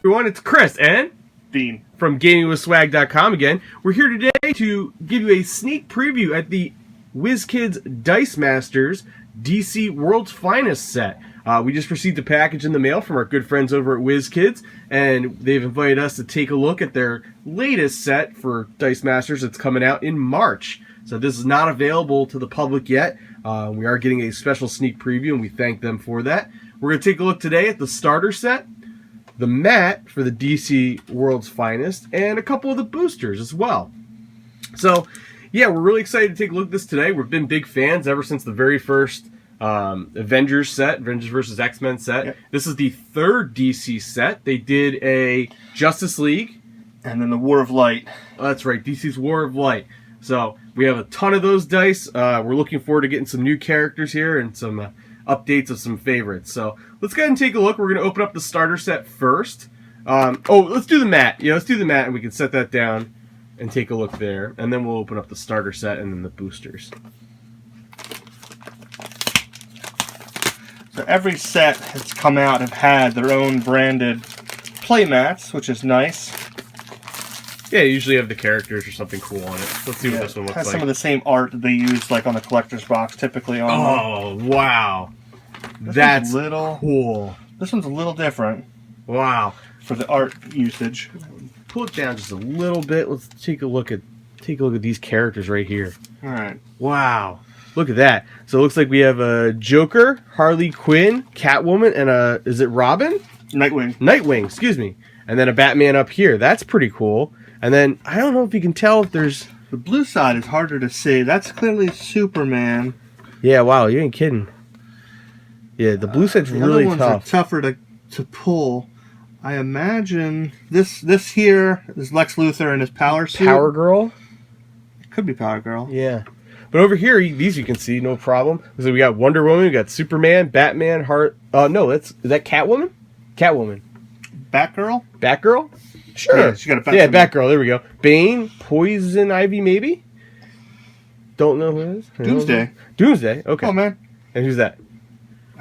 Everyone, it's Chris and Dean from GamingWithSwag.com again. We're here today to give you a sneak preview at the WizKids Dice Masters DC World's Finest set. We just received a package in the mail from our good friends over at WizKids, and they've invited us to take a look at their latest set for Dice Masters that's coming out in March. So this is not available to the public yet. We are getting a special sneak preview, and we thank them for that. We're going to take a look today at the starter set, the mat for the DC World's Finest, and a couple of the boosters as well. So, yeah, we're really excited to take a look at this today. We've been big fans ever since the very first Avengers set, Avengers vs. X-Men set. Yep. This is the third DC set. They did a Justice League. And then the War of Light. Oh, that's right, DC's War of Light. So, we have a ton of those dice. We're looking forward to getting some new characters here and some updates of some favorites. So let's go ahead and take a look. We're going to open up the starter set first. Let's do the mat. Yeah, let's do the mat, and we can set that down and take a look there. And then we'll open up the starter set and then the boosters. So every set that's come out have had their own branded play mats, which is nice. Yeah, you usually have the characters or something cool on it. Let's see what this one looks like. It has some of the same art that they use like on the collector's box typically on. Oh, wow. That's cool. This one's a little different. Wow. For the art usage. Pull it down just a little bit. Let's take a look at these characters right here. All right. Wow. Look at that. So it looks like we have a Joker, Harley Quinn, Catwoman, and is it Robin? Nightwing, excuse me. And then a Batman up here. That's pretty cool. And then, I don't know if you can tell if there's... The blue side is harder to see. That's clearly Superman. Yeah, wow, you ain't kidding. Yeah, the blue side's really tough. The other ones are tougher to pull. I imagine this here is Lex Luthor in his power suit. Power Girl? It could be Power Girl. Yeah. But over here, these you can see, no problem. So we got Wonder Woman, we got Superman, Batman, is that Catwoman? Catwoman. Batgirl? Batgirl? Sure. Yeah, she got a Batgirl. Yeah, Batgirl. There we go. Bane, Poison Ivy, maybe? Don't know who it is. Doomsday. Doomsday, okay. Oh, man. And who's that?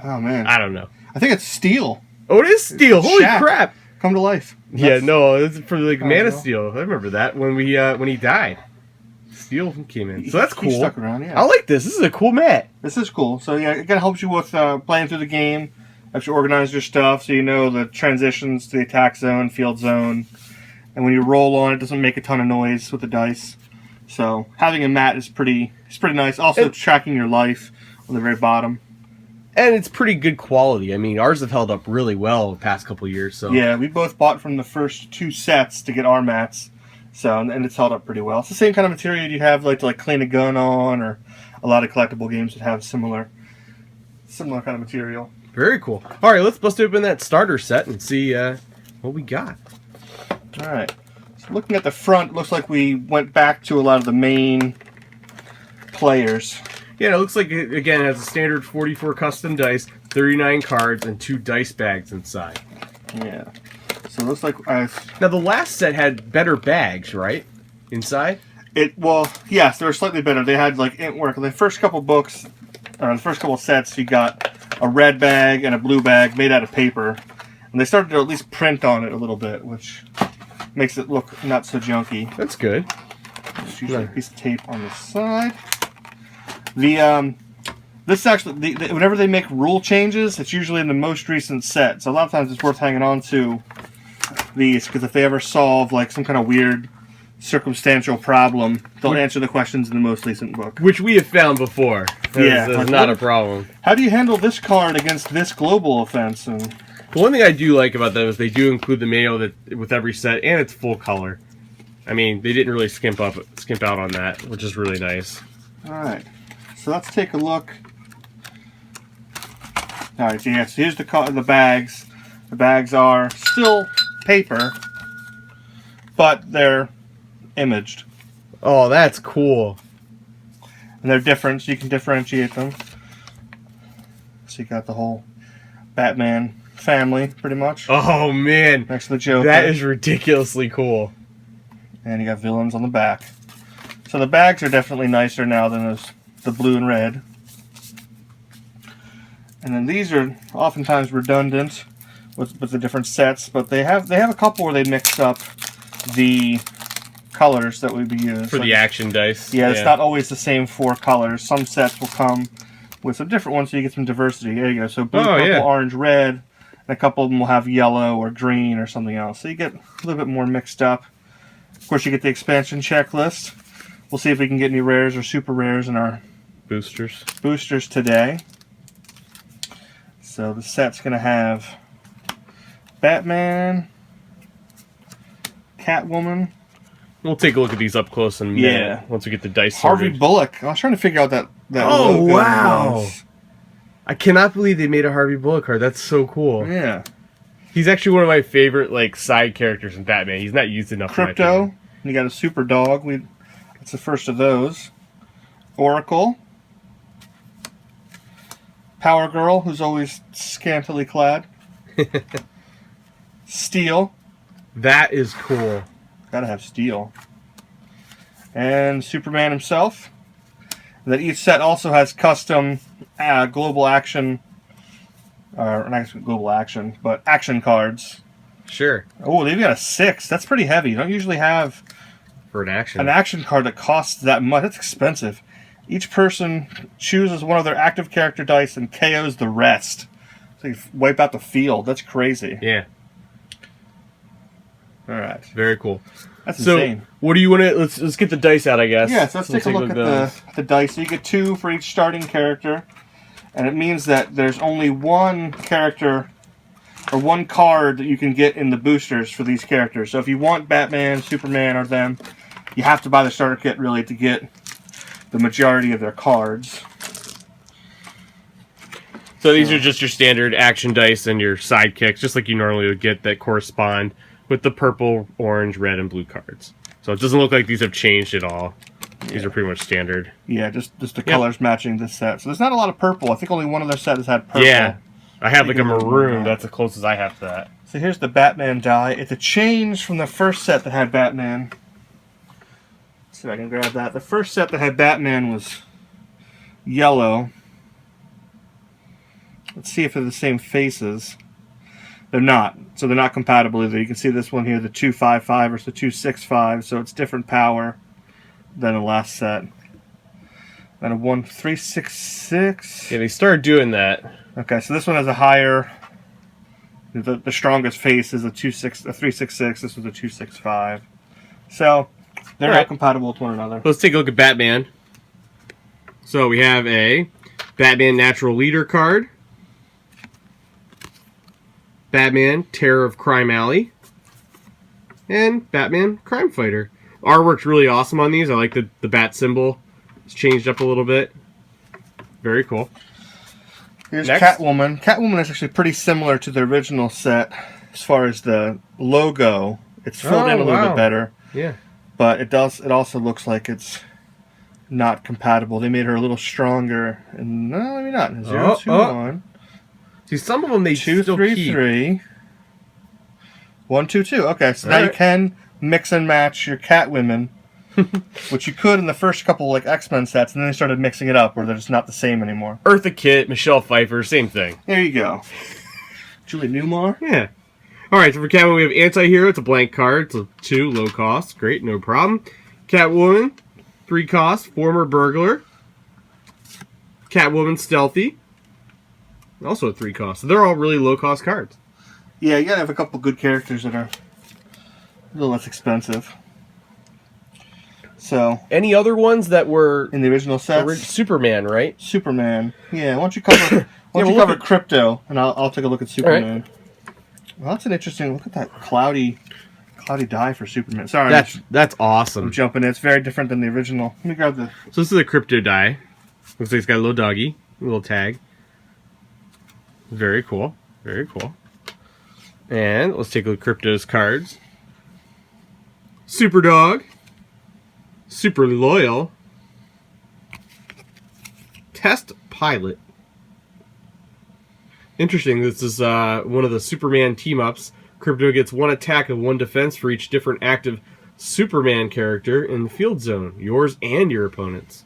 Oh, man. I don't know. I think it's Steel. Oh, it is Steel. Holy crap. Come to life. Yeah, no, it's for like Man of Steel. I remember that when he died. Steel came in. So that's cool. He stuck around, yeah. I like this. This is a cool mat. This is cool. So, yeah, it kind of helps you with playing through the game. Helps you organize your stuff so you know the transitions to the attack zone, field zone. And when you roll on, it doesn't make a ton of noise with the dice. So having a mat is pretty nice. Also, tracking your life on the very bottom. And it's pretty good quality. I mean, ours have held up really well the past couple of years. So yeah, we both bought from the first two sets to get our mats. So and it's held up pretty well. It's the same kind of material you have to clean a gun on, or a lot of collectible games that have similar kind of material. Very cool. All right, let's bust open that starter set and see what we got. All right. So looking at the front, looks like we went back to a lot of the main players. Yeah, it looks like, again, it has a standard 44 custom dice, 39 cards, and 2 dice bags inside. Yeah. So it looks like... Now, the last set had better bags, right? Inside? Yes, they were slightly better. They had, ink work. The first couple books, or the first couple sets, you got a red bag and a blue bag made out of paper. And they started to at least print on it a little bit, which makes it look not so junky. That's good. Just usually a piece of tape on the side. This actually, whenever they make rule changes, it's usually in the most recent set. So a lot of times it's worth hanging on to these, because if they ever solve some kind of weird circumstantial problem, they'll answer the questions in the most recent book. Which we have found before. That's not a problem. How do you handle this card against this global offense? And the one thing I do like about them is they do include the manual with every set, and it's full color. I mean, they didn't really skimp out on that, which is really nice. All right, so let's take a look. All right, so here's the bags. The bags are still paper, but they're imaged. Oh, that's cool. And they're different, so you can differentiate them. So you got the whole Batman family, pretty much. Oh, man. Next to the Joker. That is ridiculously cool. And you got villains on the back. So the bags are definitely nicer now than the blue and red. And then these are oftentimes redundant, with the different sets, but they have a couple where they mix up the colors that would be used For the action dice. Yeah, it's not always the same 4 colors. Some sets will come with some different ones, so you get some diversity. There you go. So blue, purple, orange, red, and a couple of them will have yellow or green or something else. So you get a little bit more mixed up. Of course, you get the expansion checklist. We'll see if we can get any rares or super rares in our boosters today. So the set's going to have Batman, Catwoman. We'll take a look at these up close in a minute once we get the dice Harvey sorted. Bullock. I was trying to figure out that oh, logo wow. was. I cannot believe they made a Harvey Bullock card. That's so cool. Yeah. He's actually one of my favorite side characters in Batman. He's not used enough. Crypto. You got a super dog. That's the first of those. Oracle. Power Girl, who's always scantily clad. Steel. That is cool. Gotta have Steel. And Superman himself. And then each set also has custom global action, or not global action, but action cards. Sure. Oh, they've got a 6. That's pretty heavy. You don't usually have for an action card that costs that much. That's expensive. Each person chooses one of their active character dice and KOs the rest. So you wipe out the field. That's crazy. Yeah. All right. Very cool. That's insane. What do you want to... Let's get the dice out, I guess. Yeah, so let's take a look at the dice. So you get 2 for each starting character. And it means that there's only one character or one card that you can get in the boosters for these characters. So if you want Batman, Superman, or them, you have to buy the starter kit, really, to get the majority of their cards. So these are just your standard action dice and your sidekicks, just like you normally would get, that correspond with the purple, orange, red, and blue cards. So it doesn't look like these have changed at all. These are pretty much standard. Yeah, just the colors matching this set. So there's not a lot of purple. I think only one of their sets has had purple. Yeah. I have like a maroon. That's the closest I have to that. So here's the Batman die. It's a change from the first set that had Batman. Let's see if I can grab that. The first set that had Batman was yellow. Let's see if they're the same faces. They're not. So they're not compatible either. You can see this one here, the 255 versus the 265. So it's different power than the last set. Then a 1366. Yeah, they started doing that. Okay, so this one has a higher. The strongest face is a 366. This was a 265. So they're not compatible with one another. Let's take a look at Batman. So we have a Batman Natural Leader card. Batman Terror of Crime Alley. And Batman Crime Fighter. Artwork's really awesome on these. I like the bat symbol. It's changed up a little bit. Very cool. Here's Catwoman. Catwoman is actually pretty similar to the original set as far as the logo. It's filled in a little bit better. Yeah. But it also looks like it's not compatible. They made her a little stronger. And no, maybe not. 021. See, some of them they 233. 122. Okay, so now you can mix and match your Catwomen, which you could in the first couple X-Men sets, and then they started mixing it up where they're just not the same anymore. Eartha Kitt, Michelle Pfeiffer, same thing. There you go. Julie Newmar? Yeah. Alright, so for Catwoman we have Antihero. It's a blank card. It's a 2, low cost. Great, no problem. Catwoman, 3 cost, former burglar. Catwoman Stealthy. Also a 3 cost. So they're all really low cost cards. Yeah, you gotta have a couple good characters that are a little less expensive. So any other ones that were in the original sets? Superman, right? Superman. Yeah, why don't you cover cover Crypto, and I'll take a look at Superman. Right. Well, that's an interesting look at that cloudy die for Superman. Sorry, that's awesome. I'm jumping in. It's very different than the original. Let me grab the. So this is a Crypto die. Looks like it's got a little doggy, a little tag. Very cool. Very cool. And let's take a look at Crypto's cards. Super Dog. Super Loyal. Test Pilot. Interesting, this is one of the Superman team-ups. Crypto gets 1 attack and 1 defense for each different active Superman character in the field zone. Yours and your opponent's.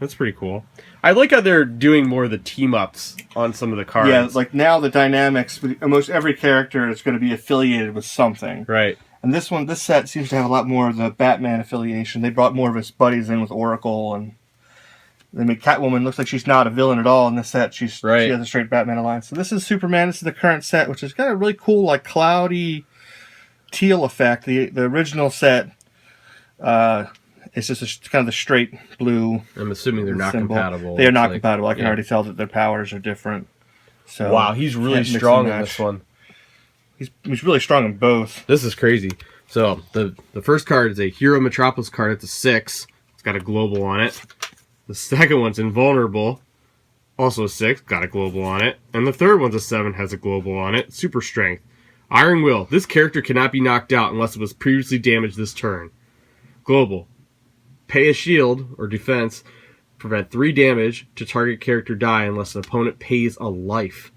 That's pretty cool. I like how they're doing more of the team-ups on some of the cards. Yeah, like now the dynamics with almost every character is going to be affiliated with something. Right. And this set seems to have a lot more of the Batman affiliation. They brought more of his buddies in with Oracle, and they made Catwoman looks like she's not a villain at all in this set. She has a straight Batman alliance. So this is Superman. This is the current set, which has got a really cool, like, cloudy teal effect. The original set, it's just kind of the straight blue. I'm assuming they're not compatible. They are not compatible. I can already tell that their powers are different. So wow, he's really strong in this one. He's really strong in both. This is crazy. So the first card is a Hero Metropolis card. It's a 6. It's got a global on it. The second one's Invulnerable, also a 6, got a global on it. And the third one's a 7, has a global on it. Super Strength. Iron Will. This character cannot be knocked out unless it was previously damaged this turn. Global. Pay a shield, or defense, prevent 3 damage to target character die unless an opponent pays a life.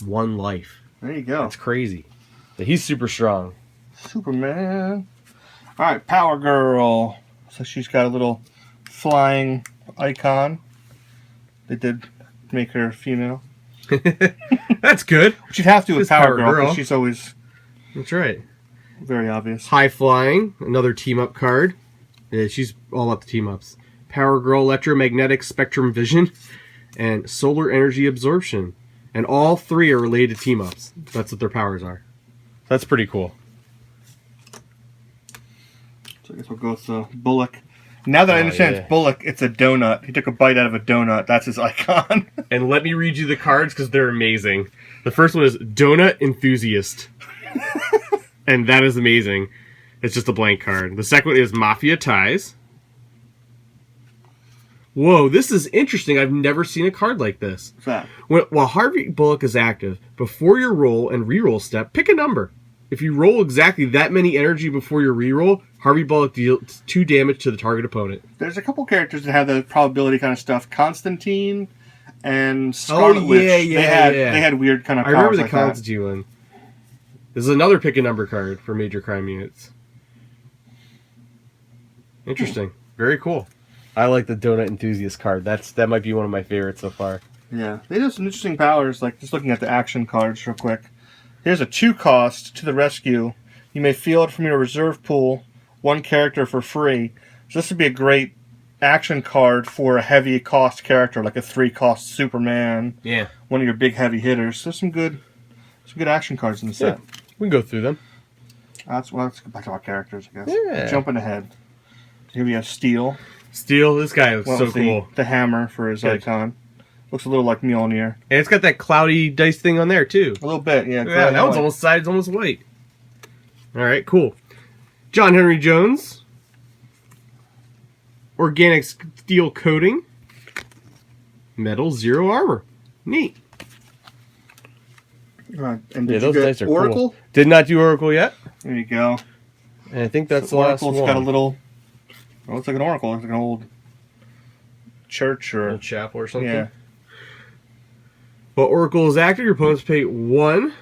1 life. There you go. That's crazy. But he's super strong. Superman. Alright, Power Girl. So she's got a little flying icon. They did make her female. That's good. But you'd have to with Power Girl, because she's always... That's right. Very obvious. High Flying, another team-up card. Yeah, she's all about the team-ups. Power Girl, Electromagnetic Spectrum Vision, and Solar Energy Absorption. And all 3 are related to team-ups. That's what their powers are. That's pretty cool. So I guess we'll go with Bullock. Now that I understand it's Bullock, it's a donut. He took a bite out of a donut. That's his icon. And let me read you the cards because they're amazing. The first one is Donut Enthusiast. And that is amazing. It's just a blank card. The second one is Mafia Ties. Whoa, this is interesting. I've never seen a card like this. What's that? While Harvey Bullock is active, before your roll and reroll step, pick a number. If you roll exactly that many energy before your reroll, Harvey Bullock deals 2 damage to the target opponent. There's a couple characters that have the probability kind of stuff. Constantine and Scarlet Witch. They had weird kind of powers. I remember the like Constantine one. This is another pick a number card for major crime units. Interesting. Very cool. I like the Donut Enthusiast card. That might be one of my favorites so far. Yeah. They have some interesting powers, like just looking at the action cards real quick. Here's a 2-cost to the rescue. You may field from your reserve pool 1 character for free. So this would be a great action card for a heavy cost character, like a 3-cost Superman. Yeah. One of your big heavy hitters. There's some good action cards in the set. Yeah. We can go through them. Let's go back to our characters, I guess. Yeah. Jumping ahead. Here we have Steel. Steel, this guy looks so cool. The hammer for his icon. Looks a little like Mjolnir. And it's got that cloudy dice thing on there, too. A little bit, yeah. Yeah, that one's almost sides, almost white. All right, cool. John Henry Jones. Organic steel coating. Metal 0 armor. Neat. And did those you dice get are Oracle? Cool. Did not do Oracle yet. There you go. And I think that's so the last Oracle's one. got a little... Well, it looks like an Oracle. It looks like an old church or... Old chapel or something. Yeah. But Oracle is active. Your opponents pay 1.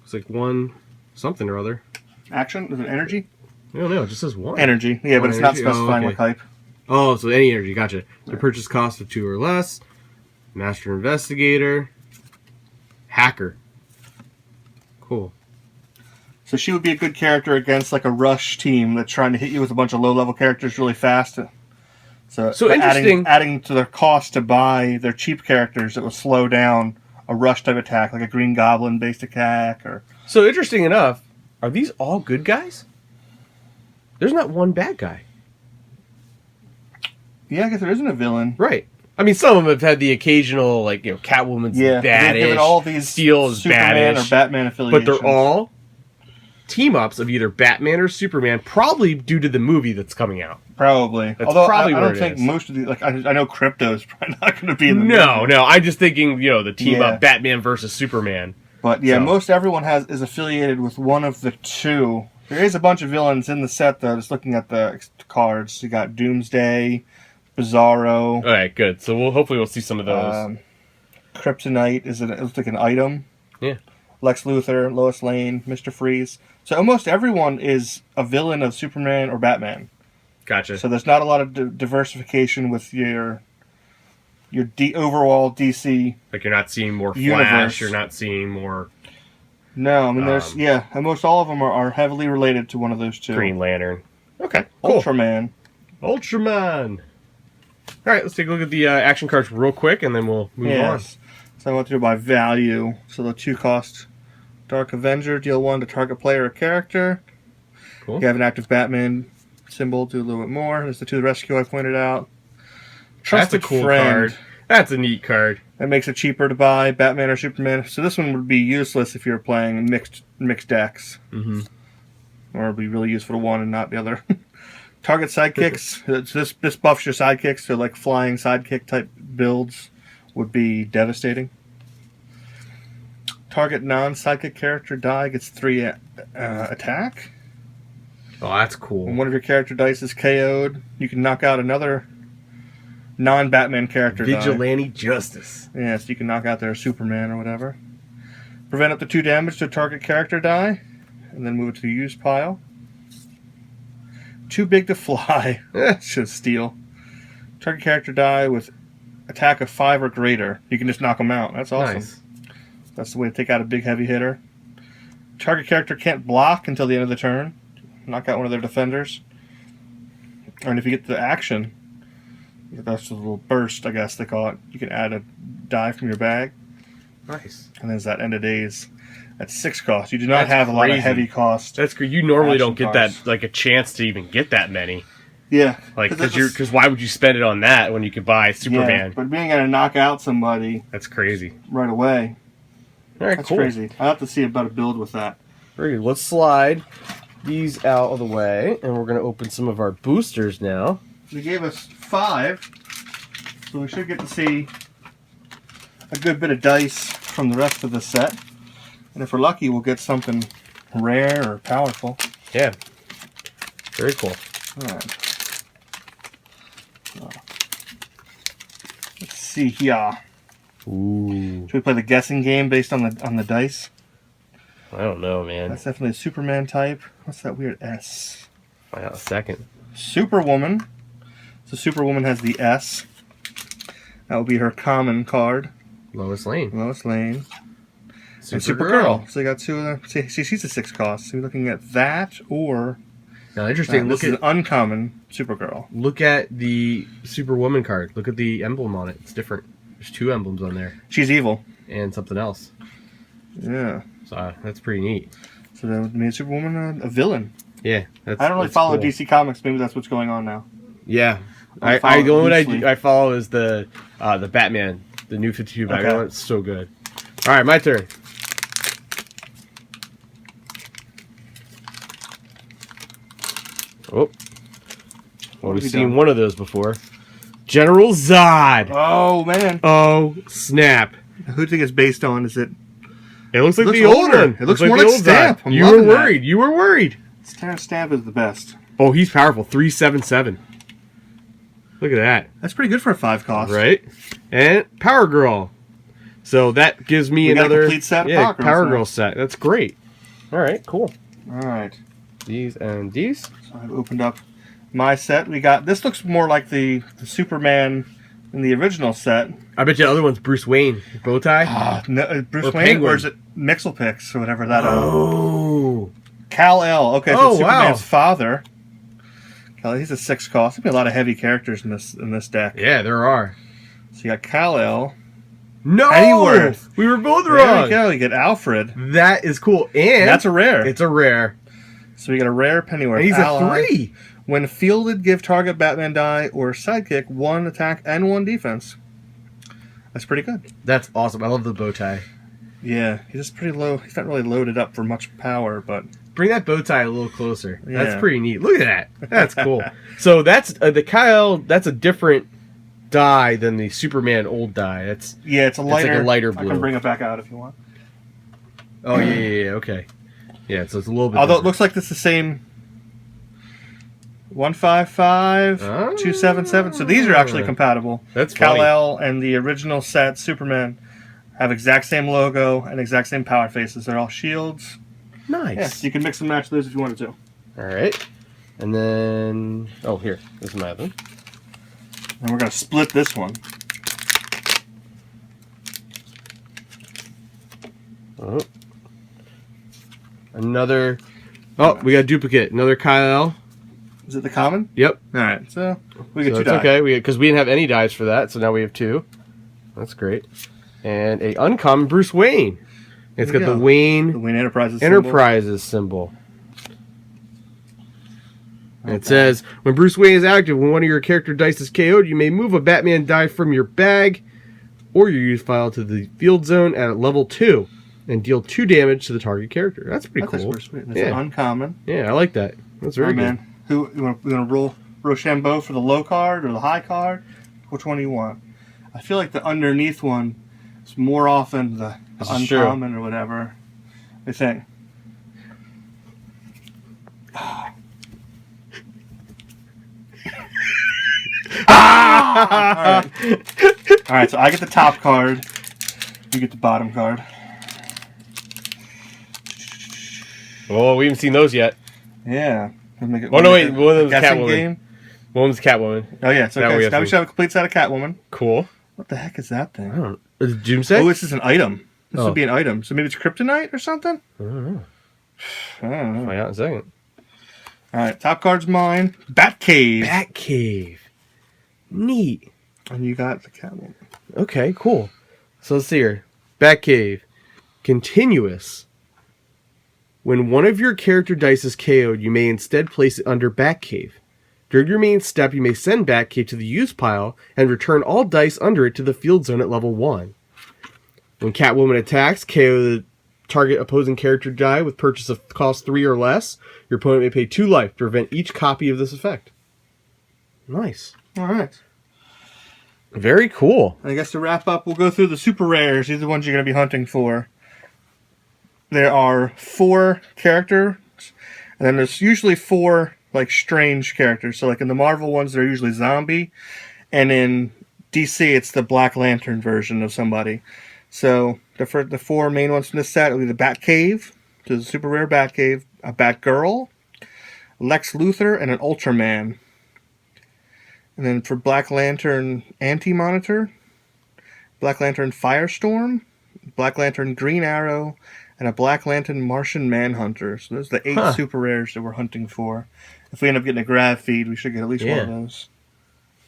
It's like 1 something or other. Action? Is it energy? I don't know. It just says 1. Energy. Yeah, but it's not specifying what type. Oh, so any energy. Gotcha. The purchase cost of 2 or less. Master Investigator. Hacker. Cool. So she would be a good character against like a rush team that's trying to hit you with a bunch of low-level characters really fast. So interesting. Adding to their cost to buy their cheap characters that will slow down a rush type attack, like a Green Goblin-based attack. So interesting enough, are these all good guys? There's not one bad guy. Yeah, I guess there isn't a villain. Right. I mean, some of them have had the occasional, like, Catwoman's badish. They've given all these Steel is Superman badish. or Batman affiliations. But they're all team-ups of either Batman or Superman, probably due to the movie that's coming out. Probably. That's Although probably I where don't think most of the... Like, I know Crypto's probably not going to be in the movie. No. I'm just thinking, the team-up Batman versus Superman. But, most everyone is affiliated with one of the 2. There is a bunch of villains in the set, though, just looking at the cards. You got Doomsday, Bizarro. All right, good. So hopefully we'll see some of those. Kryptonite it looks like an item. Yeah. Lex Luthor, Lois Lane, Mr. Freeze. So almost everyone is a villain of Superman or Batman. Gotcha. So there's not a lot of diversification with your overall DC. Like you're not seeing more universe. Flash. You're not seeing more. No, I mean there's almost all of them are heavily related to one of those two. Green Lantern. Okay. Cool. Ultraman. Ultraman. All right, let's take a look at the action cards real quick, and then we'll move on. So I went through by value. So the 2 cost Dark Avenger, deal 1 to target player or character. Cool. You have an active Batman symbol, do a little bit more. There's the 2 rescue I pointed out. Trusted That's a cool friend. card. That's a neat card. That makes it cheaper to buy Batman or Superman. So this one would be useless if you're playing mixed decks. Mm-hmm. Or it'd be really useful to one and not the other. Target sidekicks. This buffs your sidekicks, so like flying sidekick type builds would be devastating. Target non-sidekick character die gets 3 attack. Oh, that's cool. When one of your character dice is KO'd, you can knock out another non-Batman character Vigilante Justice. Yeah, so you can knock out their Superman or whatever. Prevent up to 2 damage to a target character die, and then move it to the used pile. Too big to fly. Should steal. Target character die with attack of 5 or greater. You can just knock them out. That's awesome. Nice. That's the way to take out a big heavy hitter. Target character can't block until the end of the turn. Knock out one of their defenders. And if you get the action, that's a little burst, I guess they call it. You can add a die from your bag. Nice. And there's that end of days. That's 6 cost. You do not have a lot of heavy cost. That's good. You normally don't get cards. that, like a chance to even get that many. Yeah. Like, because why would you spend it on that when you could buy Superman? Yeah, but being able to knock out somebody. That's crazy. Right away. All right, That's cool. crazy. I have to see a better build with that. Very good. Let's slide these out of the way, and we're going to open some of our boosters now. They gave us 5, so we should get to see a good bit of dice from the rest of the set. And if we're lucky, we'll get something rare or powerful. Yeah. Very cool. All right. Let's see here. Ooh. Should we play the guessing game based on the dice? I don't know, man. That's definitely a Superman type. What's that weird S? Find out a second. Superwoman. So Superwoman has the S. That will be her common card. Lois Lane. Lois Lane. And Supergirl. So you got 2 of them. See, she's a 6 cost. So you're looking at that or... Now, interesting. this is an uncommon Supergirl. Look at the Superwoman card. Look at the emblem on it. It's different. There's 2 emblems on there. She's evil. And something else. Yeah. So that's pretty neat. So that made Superwoman a villain. Yeah. I don't really follow cool. DC Comics. Maybe that's what's going on now. Yeah. I the only one loosely. I follow is the Batman. The new 52 Batman. Okay. It's so good. All right, my turn. Oh. Well, we've seen one of those before. General Zod. Oh, man. Oh, snap. Who do you think it's based on? Is it... It looks like looks the old older. one. It looks more like the old Stamp. Zod. I'm You were loving that. worried. You were worried. Terrence Stamp is the best. Oh, he's powerful. 377. Look at that. That's pretty good for a 5 cost. Right? And Power Girl. So that gives me We got a another complete set of Power Girls Girl now. set. That's great. All right, cool. All right. These and these. So I've opened up my set. We got... This looks more like the Superman in the original set. I bet you the other one's Bruce Wayne. Bow tie? No, Bruce Or Wayne? Penguin. Or is it Mixelpix or whatever that Oh. Kal-El. Okay, so Oh, Superman's wow. father. Kal-El, he's a 6 cost. There'll be a lot of heavy characters in this deck. Yeah, there are. So you got Kal-El. No! Pennyworth. We were both There wrong. you go. You get Alfred. That is cool. And That's a rare. It's a rare. So we got a rare Pennyworth. And he's ally. a 3. When fielded, give target Batman die or sidekick 1 attack and 1 defense. That's pretty good. That's awesome. I love the bow tie. Yeah, he's just pretty low. He's not really loaded up for much power, but... Bring that bow tie a little closer. Yeah. That's pretty neat. Look at that. That's cool. So that's the Kyle. That's a different die than the Superman old die. It's Yeah, it's like a lighter I blue. can bring it back out if you want. oh yeah. Okay. Yeah. So it's a little bit. Although it different. looks like it's the same 155, 277. So these are actually compatible. That's funny. Kal-El and the original set, Superman, have exact same logo and exact same power faces. They're all shields. Nice. Yeah, so you can mix and match those if you wanted to. All right. And then, oh, here, this is my other one. And we're going to split this one. Oh. Another, oh, we got a duplicate. Another Kyle. Is it the common? Yep. All right, so we get So two dice. okay, because we didn't have any dice for that, so now we have 2. That's great. And a uncommon Bruce Wayne. It's got the Wayne Enterprises symbol. And it says, when Bruce Wayne is active, when one of your character dice is KO'd, you may move a Batman die from your bag or your use file to the field zone at level 2 and deal 2 damage to the target character. That's pretty cool. That's an uncommon. Yeah, I like that. That's very good. Man. Who you want to roll Rochambeau for the low card or the high card? Which one do you want? I feel like the underneath one is more often the uncommon or whatever. What do you think? All right, so I get the top card. You get the bottom card. Oh, we haven't seen those yet. Yeah. Make it, oh, no, wait. One of them's guessing Catwoman. Game. One of them's Catwoman. Oh, yeah. So okay. Now we should have a complete set of Catwoman. Cool. What the heck is that thing? I don't know. Is it Doomsday? Oh, this is an item. This would be an item. So maybe it's kryptonite or something? I don't know. I don't know. Find out in a second. All right. Top card's mine. Batcave. Batcave. Neat. And you got the Catwoman. Okay, cool. So let's see here. Batcave. Continuous. When one of your character dice is KO'd, you may instead place it under Batcave. During your main step, you may send Batcave to the use pile and return all dice under it to the field zone at level 1. When Catwoman attacks, KO the target opposing character die with purchase of cost 3 or less. Your opponent may pay 2 life to prevent each copy of this effect. Nice. All right. Very cool. I guess to wrap up, we'll go through the super rares. These are the ones you're going to be hunting for. There are 4 characters, and then there's usually 4 like strange characters. So like in the Marvel ones, they're usually zombie, and in DC, it's the Black Lantern version of somebody. So the 4 main ones from this set will be the Batcave, which is a super rare Batcave, a Batgirl, Lex Luthor, and an Ultraman. And then for Black Lantern Anti-Monitor, Black Lantern Firestorm, Black Lantern Green Arrow, and a Black Lantern Martian Manhunter. So those are the 8 super rares that we're hunting for. If we end up getting a grab feed, we should get at least one of those.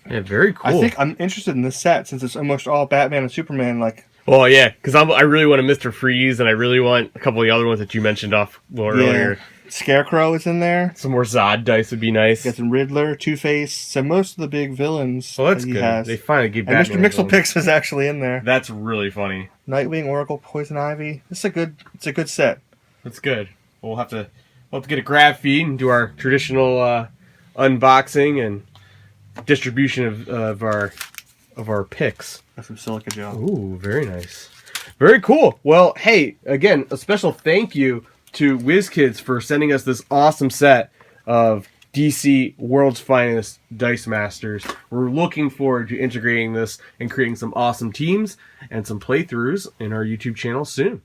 Yeah, very cool. I think I'm interested in this set since it's almost all Batman and Superman. Like, oh yeah, because I really want a Mr. Freeze, and I really want a couple of the other ones that you mentioned off earlier. Scarecrow is in there. Some more Zod dice would be nice. Got some Riddler, Two-Face. So most of the big villains. Well, that's he good. has. They finally gave and Batman. Mr. Mixelpix is actually in there. That's really funny. Nightwing, Oracle, Poison Ivy. It's a good set. That's good. We'll have to get a grab feed and do our traditional unboxing and distribution of our picks. Got some silica gel. Ooh, very nice. Very cool. Well, hey, again, a special thank you to WizKids for sending us this awesome set of DC World's Finest Dice Masters. We're looking forward to integrating this and creating some awesome teams and some playthroughs in our YouTube channel soon.